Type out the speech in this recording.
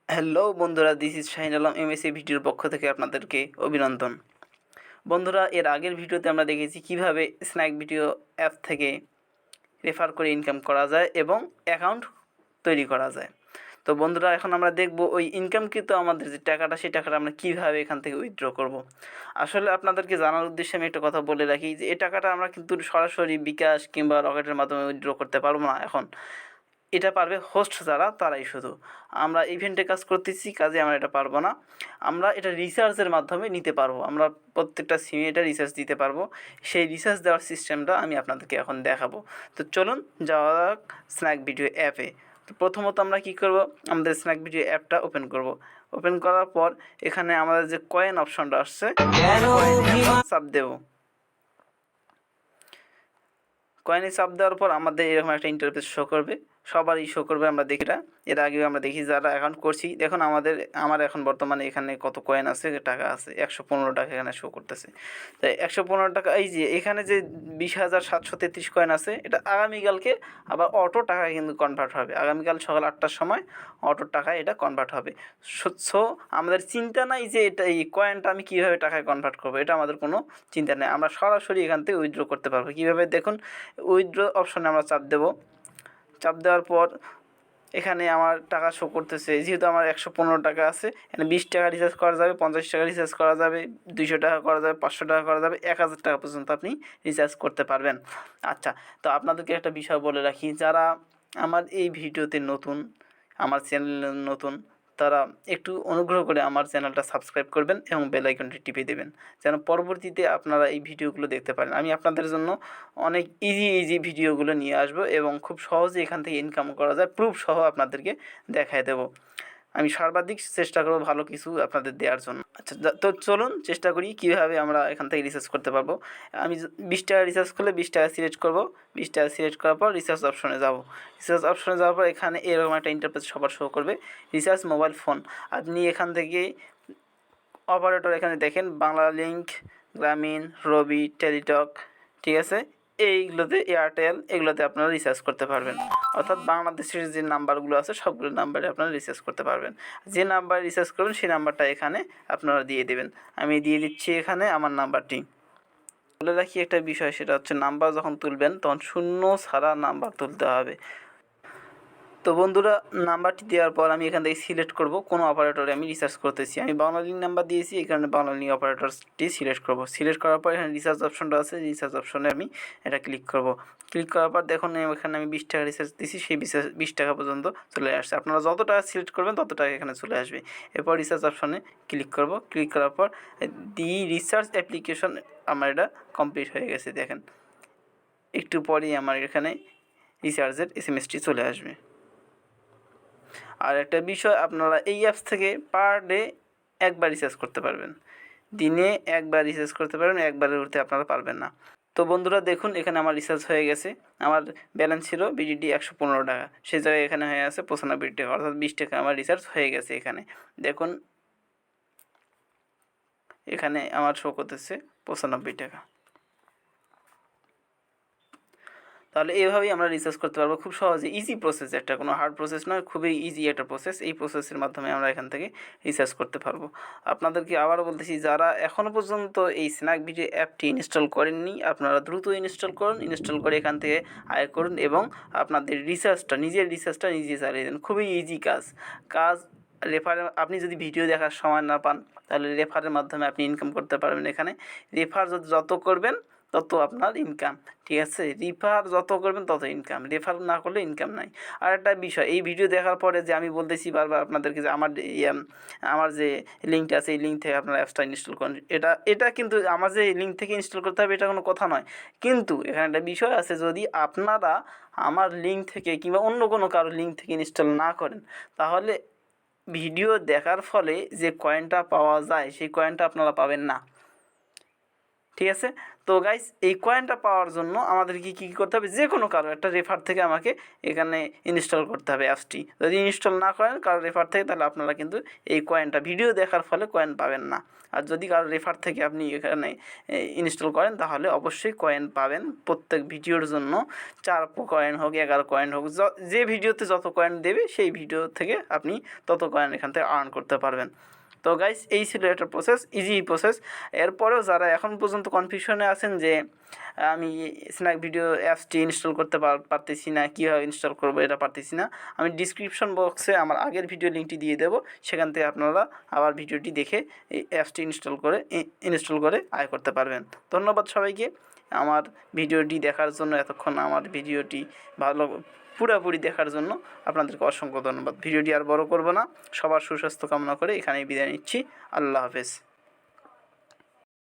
Hello বন্ধুরা, this is Shahin Alam MSA ভিডিওর পক্ষ থেকে আপনাদেরকে অভিনন্দন। বন্ধুরা, এর আগের ভিডিওতে আমরা দেখেছি কিভাবে স্ন্যাক ভিডিও অ্যাপ থেকে রেফার করে ইনকাম করা যায় এবং অ্যাকাউন্ট তৈরি করা যায়। তো বন্ধুরা, এখন আমরা দেখব ওই ইনকামকৃত আমাদের যে টাকাটা, সেই টাকাটা আমরা কীভাবে এখান থেকে উইথড্র করব। আসলে আপনাদেরকে জানার উদ্দেশ্যে আমি একটা কথা বলে রাখি যে এই টাকাটা আমরা কিন্তু সরাসরি বিকাশ কিংবা রকেটের মাধ্যমে উইথড্র করতে পারবো না। এখন এটা পারবে হোস্ট যারা, তারাই শুধু। আমরা ইভেন্টে কাজ করতেছি, কাজে আমরা এটা পারবো না। আমরা এটা রিসার্চের মাধ্যমে নিতে পারবো, আমরা প্রত্যেকটা সিমে এটা রিসার্চ দিতে পারবো। সেই রিসার্চ দেওয়ার সিস্টেমটা আমি আপনাদেরকে এখন দেখাবো। তো চলুন যাওয়া যাক স্ন্যাক ভিডিও অ্যাপে। তো প্রথমত আমরা কী করব, আমাদের স্ন্যাক ভিডিও অ্যাপটা ওপেন করব। ওপেন করার পর এখানে আমাদের যে কয়েন অপশনটা আসছে, চাপ দেবো। কয়েনে চাপ দেওয়ার পর আমাদের এরকম একটা ইন্টারফেস শো করবে, সবারই শো করবে। আমরা দেখি এটা, এর আগেও আমরা দেখি যারা অ্যাকাউন্ট করছি। দেখুন আমার এখন বর্তমানে এখানে কত কয়েন আছে, টাকা আছে 115 টাকা এখানে শো করতেছে। তাই 115 টাকা, এই যে এখানে যে 20,733 কয়েন আছে, এটা আগামীকালকে আবার অটো টাকায় কিন্তু কনভার্ট হবে। আগামীকাল সকাল 8টার সময় অটো টাকায় এটা কনভার্ট হবে। সো আমাদের চিন্তা নাই যে এটা এই কয়েনটা আমি কীভাবে টাকায় কনভার্ট করবো, এটা আমাদের কোনো চিন্তা নেই। আমরা সরাসরি এখান থেকে উইথড্র করতে পারবো। কীভাবে দেখুন, উইথড্র অপশনে আমরা চাপ দেব। চাপ দেওয়ার পর এখানে আমার টাকা শো করতেছে। যেহেতু আমার 115 টাকা আছে, এখানে 20 টাকা রিচার্জ করা যাবে, 50 টাকা রিচার্জ করা যাবে, 200 টাকা করা যাবে, 500 টাকা করা যাবে, 1000 টাকা পর্যন্ত আপনি রিচার্জ করতে পারবেন। আচ্ছা, তো আপনাদেরকে একটা বিষয় বলে রাখি, যারা আমার এই ভিডিওতে নতুন, আমার চ্যানেলে নতুন, তারা একটু অনুগ্রহ করে আমার চ্যানেলটা সাবস্ক্রাইব করবেন এবং বেল আইকনটি টিপে দেবেন, যেন পরবর্তীতে আপনারা এই ভিডিওগুলো দেখতে পারেন। আমি আপনাদের জন্য অনেক ইজি ভিডিওগুলো নিয়ে আসবো এবং খুব সহজে এখান থেকে ইনকাম করা যায় প্রুফ সহ আপনাদেরকে দেখায় দেবো। আমি সর্বাধিক চেষ্টা করব ভালো কিছু আপনাদের দেওয়ার জন্য। আচ্ছা, তো চলুন চেষ্টা করি কীভাবে আমরা এখান থেকে রিসার্চ করতে পারবো। আমি 20 টাকা রিচার্জ করলে 20 টাকা সিলেক্ট করব। 20 টাকা সিলেক্ট করার পর রিচার্জ অপশনে যাব। রিচার্জ অপশনে যাওয়ার পর এখানে এরকম একটা ইন্টারফেস সবার শো করবে, রিচার্জ মোবাইল ফোন। আপনি এখান থেকে অপারেটর এখানে দেখেন, বাংলা লিঙ্ক, গ্রামীণ, রবি, টেলিটক, ঠিক আছে, এইগুলোতে এয়ারটেল, এগুলোতে আপনারা রিচার্জ করতে পারবেন। অর্থাৎ বাংলাদেশের যে নাম্বারগুলো আছে সবগুলো নাম্বারে আপনারা রিচার্জ করতে পারবেন। যে নাম্বার রিচার্জ করবেন সেই নাম্বারটা এখানে আপনারা দিয়ে দেবেন। আমি দিয়ে দিচ্ছি এখানে আমার নাম্বারটি। বলে রাখি একটা বিষয়, সেটা হচ্ছে নাম্বার যখন তুলবেন তখন শূন্য ছাড়া নাম্বার তুলতে হবে। তো বন্ধুরা, নাম্বারটি দেওয়ার পর আমি এখান থেকে সিলেক্ট করব কোন অপারেটরে আমি রিচার্জ করতেছি। আমি বাংলা লিঙ্ক নাম্বার দিয়েছি, এই কারণে বাংলা লিঙ্ক অপারেটরটি সিলেক্ট করব। সিলেক্ট করার পর এখানে রিচার্জ অপশনটা আছে, রিচার্জ অপশনে আমি এটা ক্লিক করব। ক্লিক করার পর দেখুন এখানে আমি 20 টাকা রিচার্জ দিয়েছি, সেই 20 টাকা পর্যন্ত চলে আসছে। আপনারা যত টাকা সিলেক্ট করবেন তত টাকা এখানে চলে আসবে। এরপর রিচার্জ অপশনে ক্লিক করব। ক্লিক করার পর দি রিচার্জ অ্যাপ্লিকেশন আমার এটা কমপ্লিট হয়ে গেছে। দেখেন একটু পরেই আমার এখানে রিচার্জের এসএমএসটি চলে আসবে। আর একটা বিষয়, আপনারা এই অ্যাপস থেকে পার ডে একবার রিচার্জ করতে পারবেন। দিনে একবার রিচার্জ করতে পারবেন, একবারের উঠতে আপনারা পারবেন না। তো বন্ধুরা দেখুন, এখানে আমার রিচার্জ হয়ে গেছে। আমার ব্যালেন্স ছিল বিডিডি 115 টাকা, সেই জায়গায় এখানে হয়ে আছে 95 টাকা, অর্থাৎ 20 টাকা আমার রিচার্জ হয়ে গেছে। এখানে দেখুন, এখানে আমার শো করতেছে 95 টাকা। তাহলে এইভাবেই আমরা রিসার্চ করতে পারবো খুব সহজে। ইজি প্রসেস, একটা কোনো হার্ড প্রসেস নয়, খুবই ইজি একটা প্রসেস। এই প্রসেসের মাধ্যমে আমরা এখান থেকে রিসার্চ করতে পারবো। আপনাদেরকে আবারও বলতেছি, যারা এখনও পর্যন্ত এই স্ন্যাক ভিডিও অ্যাপটি ইনস্টল করেননি, আপনারা দ্রুত ইনস্টল করুন। ইনস্টল করে এখান থেকে আয় করুন এবং আপনাদের নিজের রিসার্চটা নিজে চালিয়ে দেন। খুবই ইজি কাজ। রেফারের, আপনি যদি ভিডিও দেখার সময় না পান, তাহলে রেফারের মাধ্যমে আপনি ইনকাম করতে পারবেন। এখানে রেফার যত করবেন তত আপনার ইনকাম, ঠিক আছে। রেফার যত করবেন তত ইনকাম, রেফার না করলে ইনকাম নাই। আর একটা বিষয়, এই ভিডিও দেখার পরে যে আমি বলতেছি বারবার আপনাদেরকে যে আমার যে লিঙ্কটা আছে, এই লিঙ্ক থেকে আপনারা অ্যাপসটা ইনস্টল করুন, এটা কিন্তু আমার যে লিঙ্ক থেকে ইনস্টল করতে হবে এটা কোনো কথা নয়। কিন্তু এখানে একটা বিষয় আছে, যদি আপনারা আমার লিঙ্ক থেকে কিংবা অন্য কোনো কারো লিঙ্ক থেকে ইনস্টল না করেন, তাহলে ভিডিও দেখার ফলে যে কয়েনটা পাওয়া যায় সেই কয়েনটা আপনারা পাবেন না, ঠিক আছে। তো গাইস এই কয়েনটা পাওয়ার জন্য আমাদেরকে কী করতে হবে, যে কোনো কারো একটা রেফার থেকে আমাকে এখানে ইনস্টল করতে হবে অ্যাপসটি। যদি ইনস্টল না করেন কারো রেফার থেকে, তাহলে আপনারা কিন্তু এই কয়েনটা ভিডিও দেখার ফলে কয়েন পাবেন না। আর যদি কারো রেফার থেকে আপনি এখানে ইনস্টল করেন তাহলে অবশ্যই কয়েন পাবেন। প্রত্যেক ভিডিওর জন্য 4 কয়েন হোক 11 কয়েন হোক, যে ভিডিওতে যত কয়েন দেবে সেই ভিডিও থেকে আপনি তত কয়েন এখান থেকে আর্ন করতে পারবেন। তো গাইস এই ছিল একটা প্রসেস, ইজি প্রসেস। এরপরেও যারা এখন পর্যন্ত কনফিউশনে আছেন যে আমি স্ন্যাক ভিডিও অ্যাপসটি ইনস্টল করতে পারতেছি না, কীভাবে ইনস্টল করবো এটা পারতেছি না, আমি ডিসক্রিপশন বক্সে আমার আগের ভিডিও লিঙ্কটি দিয়ে দেবো, সেখান থেকে আপনারা আবার ভিডিওটি দেখে এই অ্যাপসটি ইনস্টল করে আয় করতে পারবেন। ধন্যবাদ সবাইকে আমার ভিডিওটি দেখার জন্য, এতক্ষণ আমার ভিডিওটি পুরোপুরি দেখার জন্য আপনাদেরকে অসংখ্য ধন্যবাদ। ভিডিওটি আর বড় করব না, সবার সুস্বাস্থ্য কামনা করে এখানেই বিদায় নিচ্ছি। আল্লাহ হাফেজ।